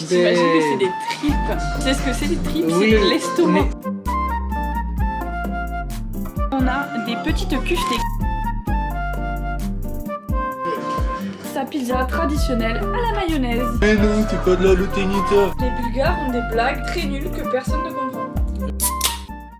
Tu t'imagines que c'est des tripes? Tu sais ce que c'est des tripes? Oui, c'est de l'estomac. On a des petites cuvetées. Sa pizza traditionnelle à la mayonnaise. Mais non, c'est pas de la lutinita. Les Bulgares ont des blagues très nulles que personne ne comprend.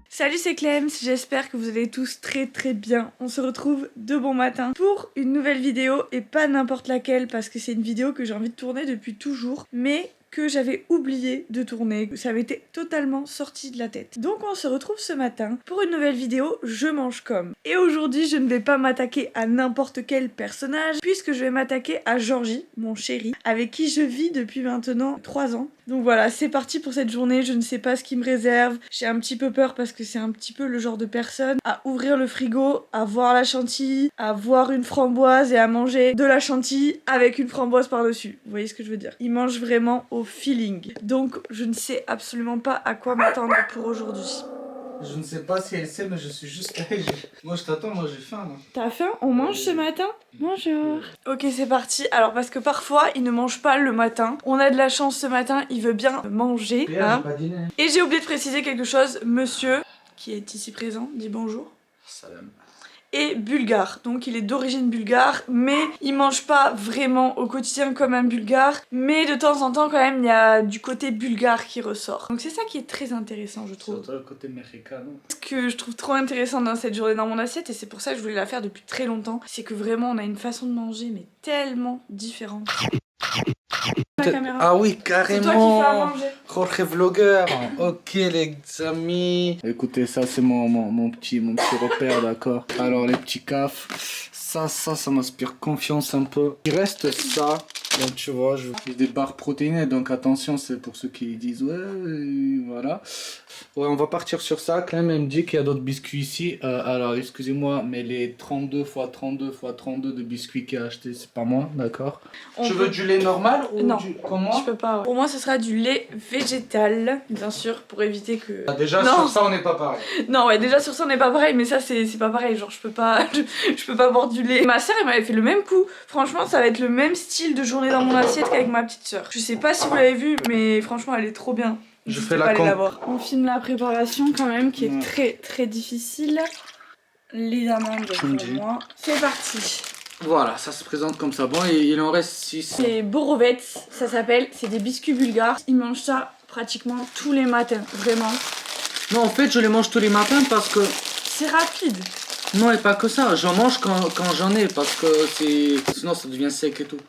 Salut, c'est Clems, j'espère que vous allez tous très bien. On se retrouve de bon matin pour une nouvelle vidéo et pas n'importe laquelle parce que c'est une vidéo que j'ai envie de tourner depuis toujours, mais que j'avais oublié de tourner, ça avait été totalement sorti de la tête. Donc on se retrouve ce matin pour une nouvelle vidéo Je mange comme. Et aujourd'hui je ne vais pas m'attaquer à n'importe quel personnage puisque je vais m'attaquer à Georgie, mon chéri, avec qui je vis depuis maintenant 3 ans. Donc voilà, c'est parti pour cette journée, je ne sais pas ce qui me réserve, j'ai un petit peu peur parce que c'est un petit peu le genre de personne à ouvrir le frigo, à voir la chantilly, à voir une framboise et à manger de la chantilly avec une framboise par-dessus. Vous voyez ce que je veux dire? Il mange vraiment au feeling. Donc je ne sais absolument pas à quoi m'attendre pour aujourd'hui. Je ne sais pas si elle sait, mais je suis juste là. Moi je t'attends, moi j'ai faim. Moi. T'as faim? On mange ce matin? Bonjour. Ok, c'est parti. Alors parce que parfois il ne mange pas le matin. On a de la chance ce matin, il veut bien manger. Pierre, j'ai pas dîné. Et j'ai oublié de préciser quelque chose. Monsieur, qui est ici présent, dit bonjour. Salam. Et bulgare, donc il est d'origine bulgare, mais il mange pas vraiment au quotidien comme un bulgare, mais de temps en temps quand même il y a du côté bulgare qui ressort. Donc c'est ça qui est très intéressant je trouve. Surtout le côté mexicano. Ce que je trouve trop intéressant dans cette journée dans mon assiette, et c'est pour ça que je voulais la faire depuis très longtemps, c'est que vraiment on a une façon de manger mais tellement différente. La caméra. Ah oui, C'est toi qui fais à carrément. manger. Jorge Vlogger. Ok les amis. Écoutez, ça c'est mon petit repère, d'accord. Alors les petits cafs, ça m'inspire confiance un peu. Il reste ça. Donc tu vois, je fais des barres protéinées, donc attention, c'est pour ceux qui disent ouais, voilà. Ouais, on va partir sur ça. Clem elle me dit qu'il y a d'autres biscuits ici. Alors excusez-moi, mais les 32 x 32 x 32 de biscuits qu'il a acheté, c'est pas moi, d'accord. Tu veux du lait normal ou non, du comment? je peux pas. Ouais. Pour moi, ce sera du lait végétal, bien sûr, pour éviter que. Ah, déjà non. sur ça, on n'est pas pareil. Non, ouais, déjà sur ça, on n'est pas pareil, mais ça, c'est pas pareil. Genre, je peux pas boire du lait. Ma soeur, elle m'avait fait le même coup. Franchement, ça va être le même style de journée dans mon assiette qu'avec ma petite soeur. Je sais pas si vous l'avez vu, mais franchement, elle est trop bien. Je fais la voir. On filme la préparation quand même, qui est très difficile. Les amandes pour moi. C'est parti. Voilà, ça se présente comme ça. Bon, il en reste 6. C'est Borovets, ça s'appelle. C'est des biscuits bulgares. Ils mangent ça pratiquement tous les matins, vraiment. Non, en fait, je les mange tous les matins parce que... C'est rapide. Non, et pas que ça. J'en mange quand j'en ai parce que c'est... Sinon, ça devient sec et tout.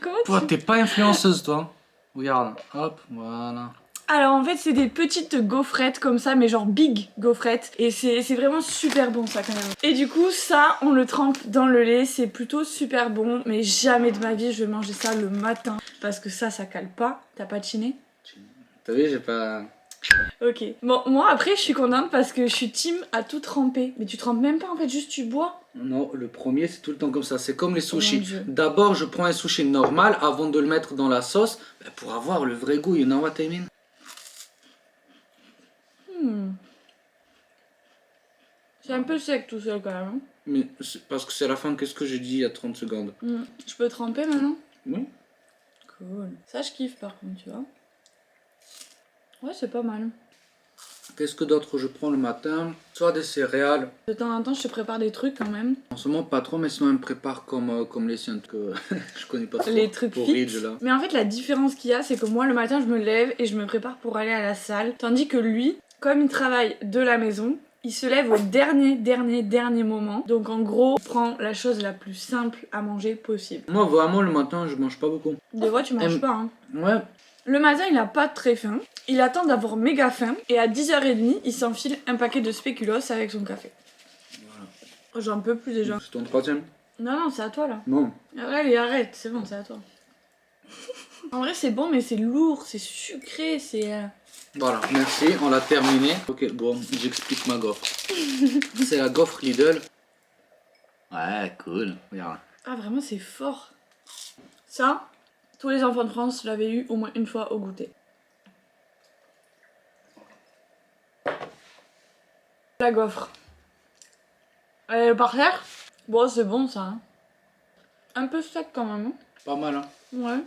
Comment Toi, t'es pas influenceuse, toi. Regarde, hop, voilà. Alors en fait c'est des petites gaufrettes comme ça mais genre big gaufrettes et c'est vraiment super bon ça quand même. Et du coup ça on le trempe dans le lait, c'est plutôt super bon mais jamais de ma vie je vais manger ça le matin parce que ça cale pas. T'as pas chiné? T'as vu, j'ai pas... Ok. Bon moi après je suis contente parce que je suis team à tout tremper. Mais tu trempes même pas en fait, juste tu bois. Non, le premier c'est tout le temps comme ça, c'est comme les Oh sushis. mon Dieu. D'abord je prends un sushi normal avant de le mettre dans la sauce pour avoir le vrai goût, you know what I mean? C'est un peu sec tout seul quand même. Hein. Mais parce que c'est la fin, qu'est-ce que j'ai dit il y a 30 secondes? Je peux tremper maintenant? Oui. Cool. Ça je kiffe par contre tu vois. Ouais c'est pas mal. Qu'est-ce que d'autre je prends le matin? Soit des céréales. De temps en temps je te prépare des trucs quand même. En ce moment pas trop, mais sinon elle me prépare comme les siennes que je connais pas trop. Les trucs pour fit. Ridge, là. Mais en fait la différence qu'il y a c'est que moi le matin je me lève et je me prépare pour aller à la salle. Tandis que lui, comme il travaille de la maison, il se lève au dernier moment. Donc en gros, il prend la chose la plus simple à manger possible. Moi vraiment le matin je mange pas beaucoup. Des fois tu manges pas hein. Ouais. Le matin il a pas très faim. Il attend d'avoir méga faim. Et à 10h30 il s'enfile un paquet de spéculoos avec son café. Voilà. Oh, j'en peux plus déjà. C'est ton troisième? Non c'est à toi là. Non. Allez arrête, c'est bon c'est à toi. En vrai c'est bon mais c'est lourd, c'est sucré, c'est... Voilà, merci, on l'a terminé. Ok, bon, j'explique ma gaufre. C'est la gaufre Lidl. Ouais, cool, regarde. Ah vraiment c'est fort. Ça, tous les enfants de France l'avaient eu au moins une fois au goûter. La gaufre. Elle est par terre. Bon c'est bon ça. Hein. Un peu sec quand même. Hein. Pas mal, hein. Ouais.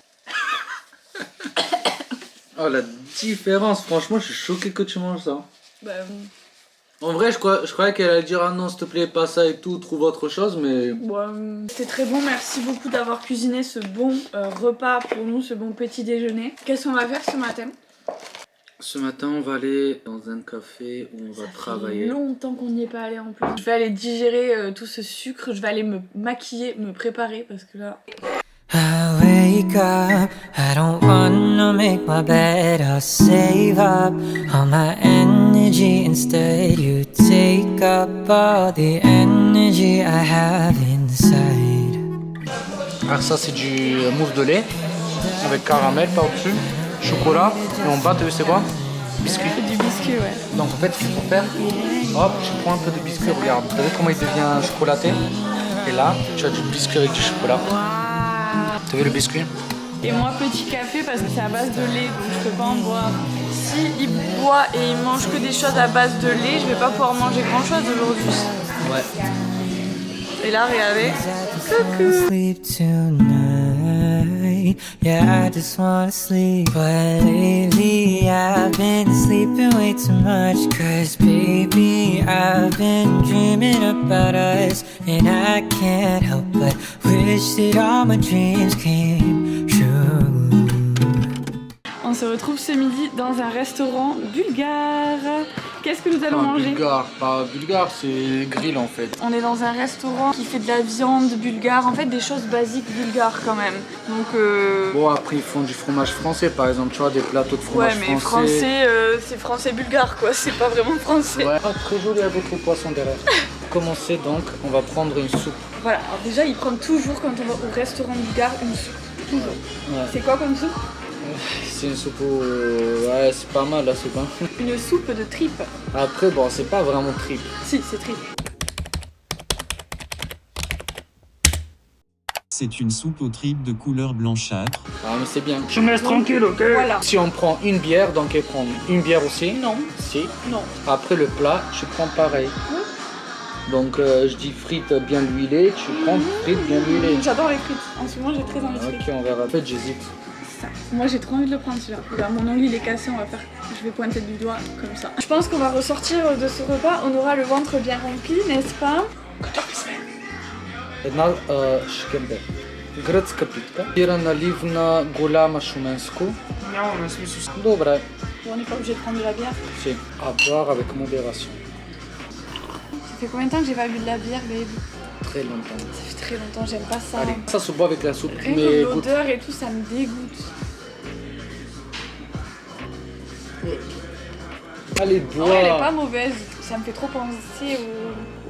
Oh la différence, franchement je suis choqué que tu manges ça. Bah, En vrai je croyais qu'elle allait dire ah non s'il te plaît pas ça et tout, trouve autre chose mais... c'était très bon, merci beaucoup d'avoir cuisiné ce bon repas pour nous, ce bon petit déjeuner. Qu'est-ce qu'on va faire ce matin? Ce matin on va aller dans un café où on va travailler. Ça fait longtemps qu'on n'y est pas allé en plus. Je vais aller digérer tout ce sucre, je vais aller me maquiller, me préparer parce que là... I wake up, I don't wanna make my bed, I'll save up all my energy instead. You take up all the energy I have inside. Alors ça c'est du mousse de lait avec caramel par-dessus, chocolat et en bas tu veux c'est quoi? Biscuit. C'est du biscuit, ouais. Donc en fait ce qu'il faut faire, hop tu prends un peu de biscuit, regarde, vous savez comment il devient chocolaté? Et là tu as du biscuit avec du chocolat. T'as vu le biscuit? Et moi petit café parce que c'est à base de lait donc je peux pas en boire. Si il boit et il mange que des choses à base de lait, je vais pas pouvoir manger grand chose aujourd'hui. Ouais. Et là regardez. Coucou. Sleep tonight, yeah I just wanna sleep. But lately I've been sleeping way too much. Cause baby I've been dreaming about us. And I can't help but wish that all my dreams came true. On se retrouve ce midi dans un restaurant bulgare. Qu'est-ce que nous allons manger? Bulgare, pas bulgare, c'est grill en fait. On est dans un restaurant qui fait de la viande bulgare, en fait des choses basiques bulgares quand même. Donc Bon après ils font du fromage français par exemple, tu vois des plateaux de fromage ouais mais français c'est français bulgare quoi, c'est pas vraiment français. Ouais, très joli avec les poissons derrière. Pour commencer donc, on va prendre une soupe. Voilà, alors déjà ils prennent toujours quand on va au restaurant bulgare une soupe, toujours. Ouais. C'est quoi comme soupe? C'est une soupe au... Ouais c'est pas mal la soupe hein. Une soupe de tripes. Après bon c'est pas vraiment tripe. Si c'est tripes. C'est une soupe aux tripes de couleur blanchâtre. Ah mais c'est bien. Tu me laisses tranquille ok? Voilà. Si on prend une bière, donc elle prend une bière aussi. Non. Si. Non. Après le plat, je prends pareil. Oui. Donc je dis frites bien huilées, tu prends frites bien huilées. J'adore les frites, en ce moment j'ai très envie de frites. Ok on verra. En fait j'hésite. Ça. Moi j'ai trop envie de le prendre celui-là. Regarde, mon ongle il est cassé, on va faire. Je vais pointer du doigt comme ça. Je pense qu'on va ressortir de ce repas, on aura le ventre bien rempli, n'est-ce pas? Jedna szkębę. Grecka pitka. Biera naliwna gulama shumensku. Dobre. Bon, on n'est pas obligé de prendre de la bière. C'est à boire avec modération. Ça fait combien de temps que j'ai pas bu de la bière, babe? Très longtemps. Ça fait très longtemps, j'aime pas ça. Allez, ça se boit avec la soupe. Rien Mais que goûte. l'odeur et tout, ça me dégoûte. Allez, Oh, elle est bois. pas mauvaise. Ça me fait trop penser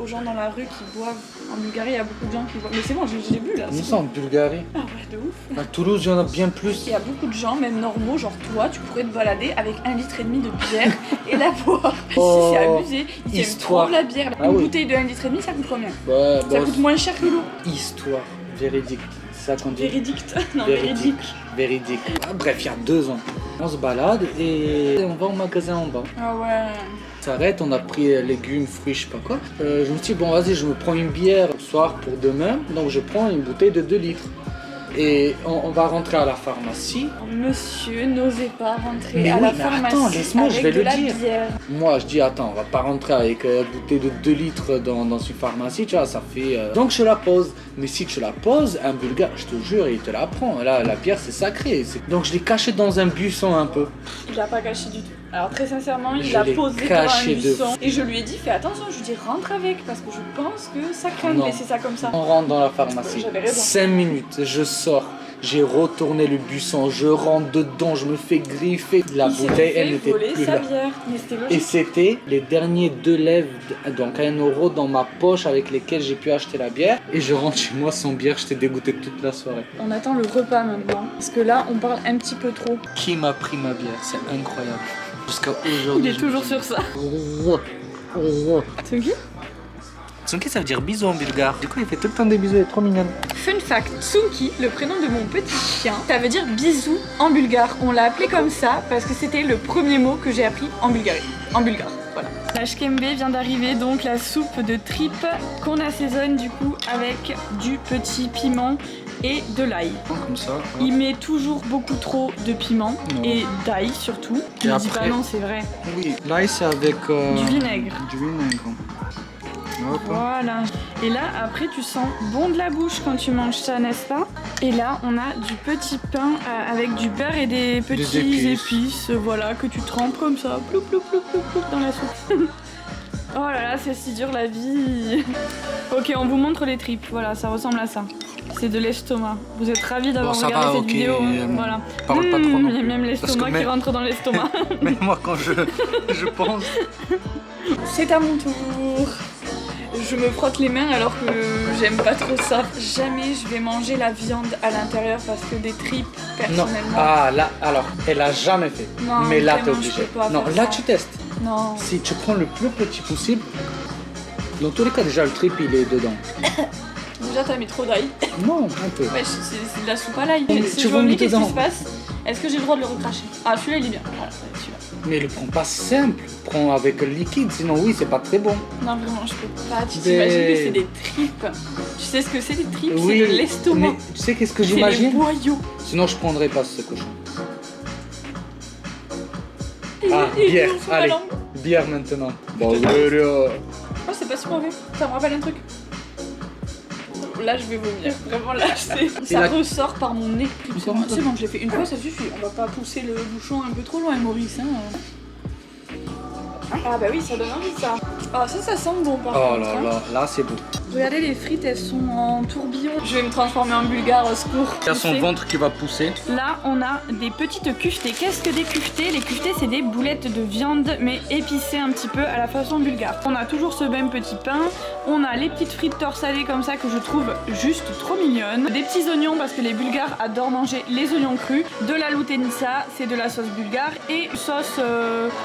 aux gens dans la rue qui boivent. En Bulgarie, il y a beaucoup de gens qui boivent. Mais c'est bon, j'ai bu là. Nous c'est sommes bon. en Bulgarie. Ah ouais, de ouf. À Toulouse, il y en a bien plus. Il y a beaucoup de gens, même normaux, genre toi, tu pourrais te balader avec 1,5 litre de bière et la boire. Oh, Si c'est abusé, ils aiment histoire. trop la bière. Ah Une oui. bouteille de 1,5 litre, ça coûte combien? Ouais, Ça bon, coûte moins cher que l'eau. histoire véridique. C'est ça qu'on dit. Véridique. Non, véridique. Véridique. Ah, bref, il y a 2 ans. On se balade et on va au magasin en bas. Ah ouais. On s'arrête, on a pris légumes, fruits, je sais pas quoi. Je me suis dit, bon, vas-y, je me prends une bière ce soir pour demain. Donc, je prends une bouteille de 2 litres. Et on va rentrer à la pharmacie. Monsieur n'osait pas rentrer Mais à oui, la mais pharmacie attends, laisse-moi, avec je vais de le la dire. bière. Moi, je dis, attends, on va pas rentrer avec une bouteille de 2 litres dans une pharmacie, tu vois, ça fait... Donc, je la pose. Mais si tu la poses, un Bulgare, je te jure, il te la prend. Là, la bière, c'est sacré. Donc, je l'ai caché dans un buisson un peu. Il l'a pas caché du tout. Alors très sincèrement, il Je l'a l'ai posé dans caché un de buisson. fou. Et je lui ai dit, fais attention, je lui ai dit rentre avec parce que je pense que ça craint de Non. laisser ça comme ça. On rentre dans la pharmacie. J'avais raison. 5 minutes, je sors. J'ai retourné le buisson, je rentre dedans, je me fais griffer. La Il s'est bouteille, elle fait n'était voler plus sa là. bière. Mais c'était Et logique. c'était les derniers 2 lèvres, donc 1 euro dans ma poche avec lesquels j'ai pu acheter la bière. Et je rentre chez moi sans bière, j'étais dégoûté toute la soirée. On attend le repas maintenant. Parce que là, on parle un petit peu trop. Qui m'a pris ma bière? C'est incroyable. Jusqu'à Il aujourd'hui. est toujours sur ça. C'est qui? Tsunki, ça veut dire bisou en bulgare. Du coup, il fait tout le temps des bisous, elle est trop mignonne. Fun fact, Tsunki, le prénom de mon petit chien, ça veut dire bisou en bulgare. On l'a appelé comme ça parce que c'était le premier mot que j'ai appris en Bulgarie. En bulgare, voilà. La shkembe vient d'arriver, donc la soupe de tripes qu'on assaisonne du coup avec du petit piment et de l'ail. Comme ça. Il met toujours beaucoup trop de piment et d'ail surtout. Et Ne dis après- pas non, c'est vrai. Oui, l'ail c'est avec Du vinaigre. Du vinaigre. Hop. Voilà. Et là, après, tu sens bon de la bouche quand tu manges ça, n'est-ce pas? Et là, on a du petit pain avec du beurre et des petites épices, voilà, que tu trempes comme ça, ploup, ploup, ploup, ploup, ploup, dans la soupe. Oh là là, c'est si dur la vie. Ok, on vous montre les tripes. Voilà, ça ressemble à ça. C'est de l'estomac. Vous êtes ravis d'avoir Bon, ça regardé va, cette ok, vidéo. Voilà. Parle pas trop non Il y a plus. même l'estomac qui même- rentre dans l'estomac. Mais moi quand je pense. C'est à mon tour. Je me frotte les mains alors que j'aime pas trop ça. Jamais je vais manger la viande à l'intérieur parce que des tripes, Non. personnellement. Ah là, alors, elle a jamais fait. Non, mais là t'es vraiment, obligé. je peux pas Non, faire là ça. tu testes. Non. Si tu prends le plus petit possible, dans tous les cas déjà le trip il est dedans. Déjà, t'as mis trop d'ail. Non, un peu. Ouais, c'est de la soupe à l'ail. Mais Si tu je vomis, vomis qu'est-ce qui dedans. se passe? Est-ce que j'ai le droit de le recracher? Ah, celui-là, il est bien. Voilà, celui-là. Mais le prends pas simple, prends avec le liquide, sinon oui c'est pas très bon. Non, vraiment, je peux pas. Tu Mais- t'imagines que c'est des tripes. Tu sais ce que c'est, des tripes? Oui, C'est de l'estomac. mais tu sais qu'est-ce que C'est les j'imagine? boyaux. Sinon je prendrais pas ce cochon. Et- Ah, et bière, sous ma allez. langue. Bière maintenant. Bon, Oh, c'est pas si mauvais. Ça me rappelle un truc. Là, je vais vomir. Vraiment, là, ça ressort par mon nez. C'est bon, je l'ai fait une fois, ça suffit. On va pas pousser le bouchon un peu trop loin, Maurice. Hein. Ah bah oui, ça donne envie, ça. Ah, ça sent bon, par Oh contre. là hein. là, là c'est beau. Regardez, les frites, elles sont en tourbillon. Je vais me transformer en bulgare, au secours. Il y a son ventre qui va pousser. Là, on a des petites cuvetées. Qu'est-ce que des cuvetées? Les cuvetées, c'est des boulettes de viande, mais épicées un petit peu à la façon bulgare. On a toujours ce même petit pain. On a les petites frites torsadées comme ça que je trouve juste trop mignonnes. Des petits oignons parce que les Bulgares adorent manger les oignons crus. De la loutenitsa, c'est de la sauce bulgare. Et sauce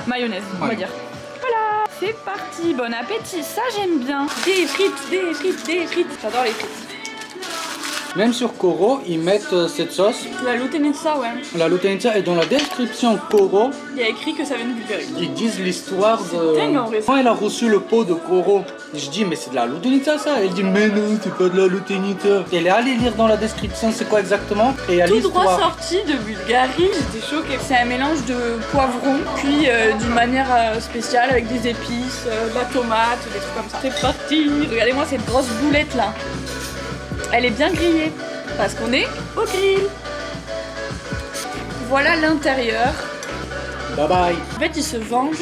mayonnaise, on va Ouais. dire. Voilà, c'est parti. Bon appétit, ça j'aime bien. Des frites, des frites, des frites. J'adore les frites. Même sur Koro, ils mettent cette sauce. La loutenitsa, ouais. La loutenitsa est dans la description Koro. Il y a écrit que ça vient de Bulgarie. Ils disent l'histoire de. dingue, en vrai. Quand elle a reçu le pot de Koro, je dis mais c'est de la loutenitsa ça. Elle dit mais non, c'est pas de la loutenitsa. Elle est allée lire dans la description c'est quoi exactement et à Tout droit l'histoire. sorti de Bulgarie, j'étais choquée. C'est un mélange de poivron, cuit d'une manière spéciale avec des épices, de la tomate, des trucs comme ça. C'est parti. Regardez-moi cette grosse boulette là. Elle est bien grillée parce qu'on est au grill. Voilà l'intérieur. Bye bye. En fait, il se venge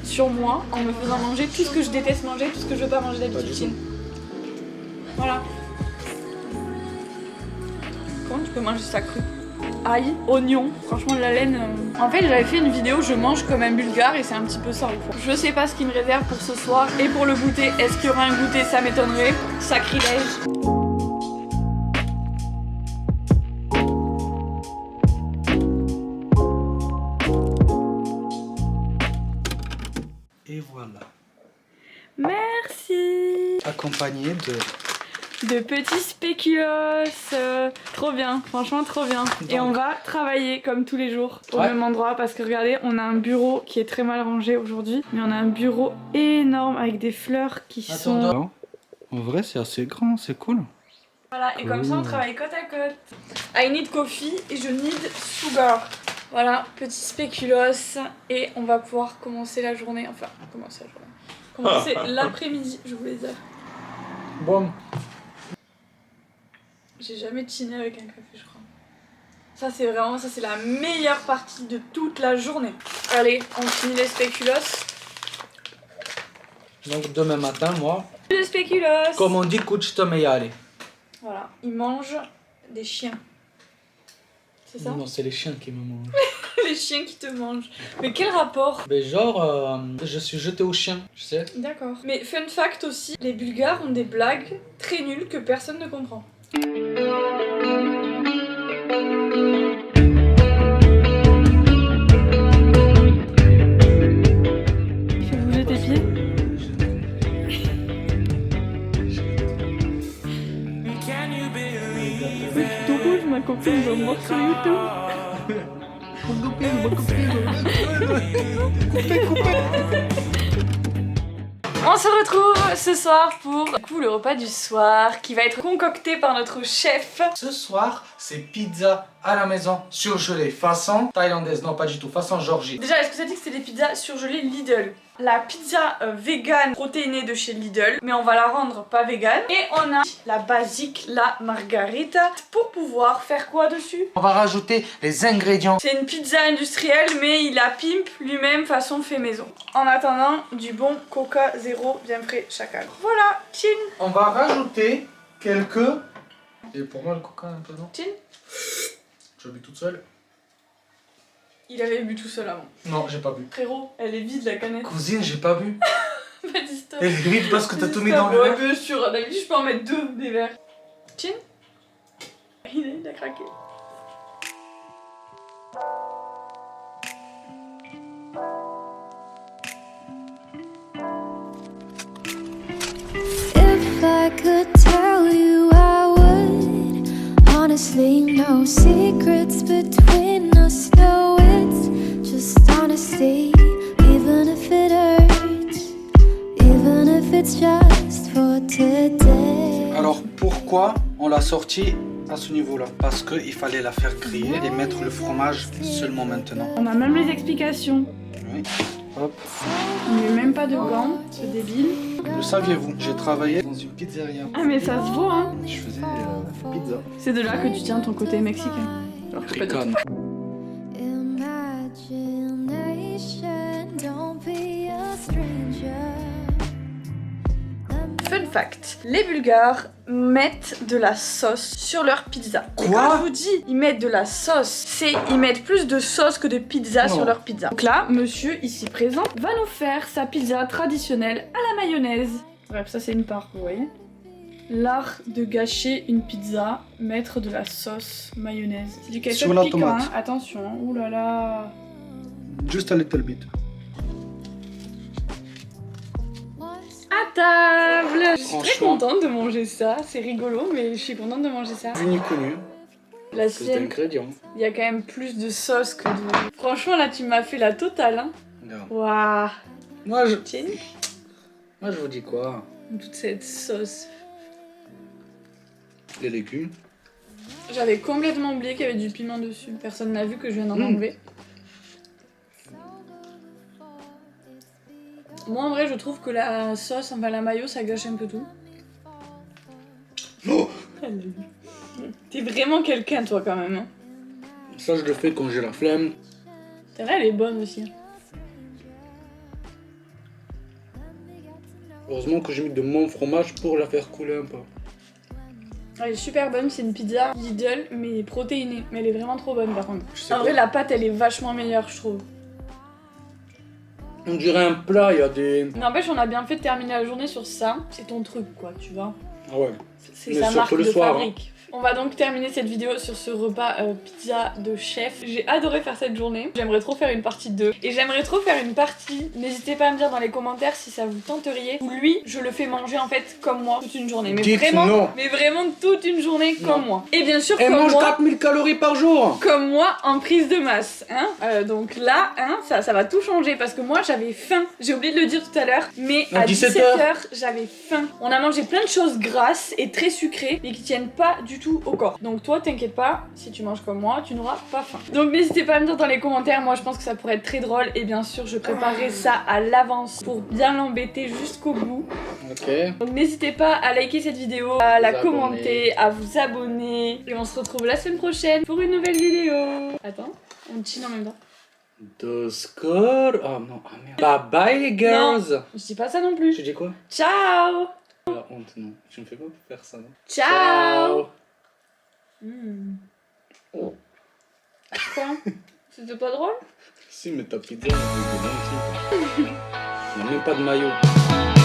sur moi en me faisant manger tout ce que je déteste manger, tout ce que je veux pas manger d'habitude. Voilà. Comment tu peux manger ça cru? Ail, oignon, franchement la laine. En fait, j'avais fait une vidéo je mange comme un bulgare et c'est un petit peu ça au fond. Je sais pas ce qu'il me réserve pour ce soir et pour le goûter. Est-ce qu'il y aura un goûter? Ça m'étonnerait. Sacrilège. Et voilà. Merci. Accompagné De petits spéculoos. Trop bien, franchement trop bien. Et on va travailler comme tous les jours au même endroit parce que regardez, on a un bureau qui est très mal rangé aujourd'hui, mais on a un bureau énorme avec des fleurs qui sont... En vrai c'est assez grand, c'est cool. Voilà, et comme ça on travaille côte à côte. I need coffee et je need sugar. Voilà, petit spéculoos et on va pouvoir commencer la journée, enfin commencer l'après-midi, je voulais dire. Bon. J'ai jamais chiné avec un café, je crois. Ça c'est vraiment, ça c'est la meilleure partie de toute la journée. Allez, on finit les spéculoos. Donc demain matin moi, Les spéculoos. comme on dit kuchta meyale. Voilà, ils mangent des chiens. C'est ça? Non, c'est les chiens qui me mangent. Les chiens qui te mangent. Mais quel rapport? Mais genre, je suis jeté au chien, tu sais. D'accord. Mais fun fact aussi, les Bulgares ont des blagues très nulles que personne ne comprend. Fais bouger tes pieds. C'est tout rouge, ma copine va me voir sur YouTube. On se retrouve ce soir pour du coup, le repas du soir qui va être concocté par notre chef. Ce soir, c'est pizza à la maison surgelée façon thaïlandaise. Non, pas du tout, façon Georgie. Déjà, est-ce que ça dit que c'est des pizzas surgelées Lidl? La pizza vegan protéinée de chez Lidl, mais on va la rendre pas vegan. Et on a la basique, la margarita, pour pouvoir faire quoi dessus? On va rajouter les ingrédients. C'est une pizza industrielle, mais il la pimpe lui-même façon fait maison. En attendant, du bon Coca Zéro bien frais chacal. Voilà, chin. On va rajouter quelques... Et pour moi le coca un peu non? Chin. Je bu toute seule? Il avait bu tout seul avant. Non, j'ai pas bu. Frérot, elle est vide la canette. Cousine, j'ai pas bu. Vas-y, stop. Elle est vide parce que t'as tout mis Stop, dans le ouais, verre. bien sûr, d'habitude je peux en mettre 2 des verres. Chin. Il a craqué. If I could tell you, I would. Honestly, no secrets between us. No, it's just honesty. Even if it hurts, even if it's just for today. Alors pourquoi on l'a sorti à ce niveau-là? Parce qu'il fallait la faire griller et mettre le fromage seulement maintenant. On a même les explications. Oui. Hop. On met même pas de gants, ce débile. Le saviez-vous? J'ai travaillé dans une pizzeria. Ah mais ça se voit hein. Je faisais pizza. C'est de là que tu tiens ton côté mexicain. Alors que pas du tout. Ricon. Imagination, don't be a stranger. Fun fact, les Bulgares mettent de la sauce sur leur pizza. Et Quoi? quand je vous dis ils mettent de la sauce, c'est ils mettent plus de sauce que de pizza Non. sur leur pizza. Donc là, monsieur ici présent va nous faire sa pizza traditionnelle à la mayonnaise. Bref, ça c'est une part, vous voyez. L'art de gâcher une pizza, mettre de la sauce mayonnaise. C'est du ketchup Sur la piquant, tomate. hein. Attention, hein. Ouh là là. Just a little bit. À table. Je suis très Franchement. contente de manger ça, c'est rigolo mais je suis contente de manger ça. Vu ni connu. La Plus sienne, d'ingrédients. il y a quand même plus de sauce que de... Franchement là tu m'as fait la totale hein. Regarde. Waouh. Moi je vous dis quoi? Toute cette sauce. Les légumes. J'avais complètement oublié qu'il y avait du piment dessus. Personne n'a vu que je viens d'en enlever. Moi en vrai je trouve que la sauce, enfin la mayo ça gâche un peu tout. Oh, T'es vraiment quelqu'un toi quand même hein. ça je le fais quand j'ai la flemme. C'est vrai elle est bonne aussi. Heureusement que j'ai mis de mon fromage pour la faire couler un peu. Elle est super bonne, c'est une pizza Lidl mais protéinée. Mais elle est vraiment trop bonne par contre. Je sais En pas. vrai la pâte elle est vachement meilleure je trouve. On dirait un plat, il y a des... N'empêche on a bien fait de terminer la journée sur ça. C'est ton truc quoi tu vois. Ah ouais. C'est Mais sa surtout marque le de soir, fabrique. On va donc terminer cette vidéo sur ce repas pizza de chef. J'ai adoré faire cette journée. J'aimerais trop faire une partie 2. Et j'aimerais trop faire une partie. N'hésitez pas à me dire dans les commentaires si ça vous tenteriez. Ou lui, je le fais manger en fait comme moi toute une journée. Mais Dites vraiment, non. mais vraiment toute une journée Non. comme moi. Et bien sûr Elle comme mange moi. 4000 calories par jour. Comme moi en prise de masse, hein. Donc là, hein, ça va tout changer parce que moi j'avais faim. J'ai oublié de le dire tout à l'heure, mais À à 17h. 17h j'avais faim. On a mangé plein de choses grasses et très sucrées, mais qui tiennent pas du tout au corps. Donc toi, t'inquiète pas, si tu manges comme moi, tu n'auras pas faim. Donc n'hésitez pas à me dire dans les commentaires. Moi, je pense que ça pourrait être très drôle et bien sûr, je préparerai ça à l'avance pour bien l'embêter jusqu'au bout. Ok. Donc n'hésitez pas à liker cette vidéo, à la Vous commenter, à vous abonner. Et on se retrouve la semaine prochaine pour une nouvelle vidéo. Attends, on chine en même temps. De score. Oh non, ah merde. Bye bye les girls. Je dis pas ça non plus. Tu dis quoi? Ciao. La honte, non. Tu me fais pas faire ça, non? Ciao. Quoi? C'était pas drôle? Si, mais ta pizza, elle est de dingue. Il n'y a même pas de maillot.